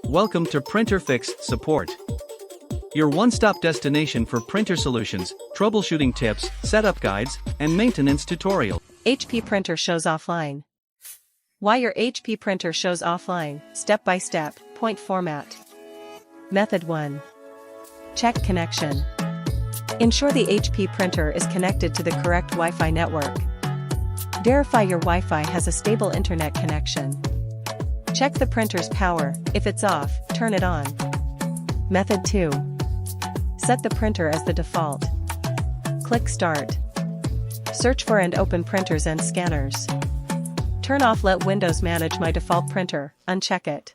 Welcome to Printer Fix Support, your one-stop destination for printer solutions, troubleshooting tips, setup guides, and maintenance tutorials. HP printer shows offline. Why your HP printer shows offline, step by step, point format. Method 1. Check connection. Ensure the HP printer is connected to the correct Wi-Fi network. Verify your Wi-Fi has a stable internet connection. Check the printer's power. If it's off, turn it on. Method 2. Set the printer as the default. Click Start. Search for and open printers and scanners. Turn off Let Windows manage my default printer, uncheck it.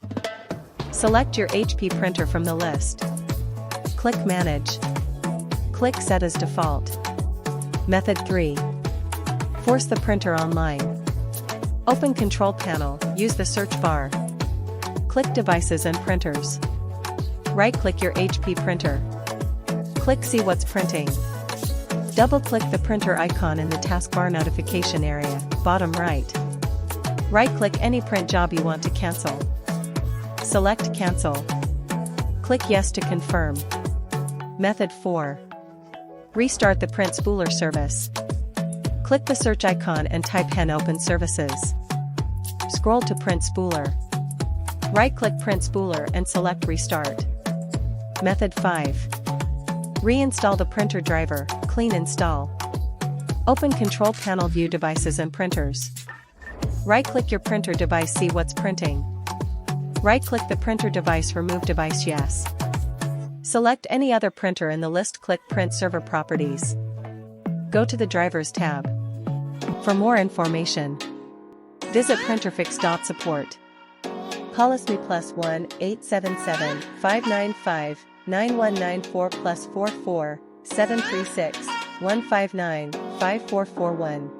Select your HP printer from the list. Click Manage. Click Set as default. Method 3. Force the printer online. Open Control Panel, use the search bar. Click Devices and Printers. Right-click your HP printer. Click See What's Printing. Double-click the printer icon in the taskbar notification area, bottom right. Right-click any print job you want to cancel. Select Cancel. Click Yes to confirm. Method 4. Restart the Print Spooler service. Click the search icon and type Hen Open Services. Scroll to Print Spooler. Right-click Print Spooler and select Restart. Method 5. Reinstall the printer driver, clean install. Open Control Panel, view Devices and Printers. Right-click your printer device, see what's printing. Right-click the printer device, remove device, yes. Select any other printer in the list, click Print Server Properties. Go to the Drivers tab. For more information, visit printerfix.support. Call us me +1 877 595 9194 +44 736 159 5441.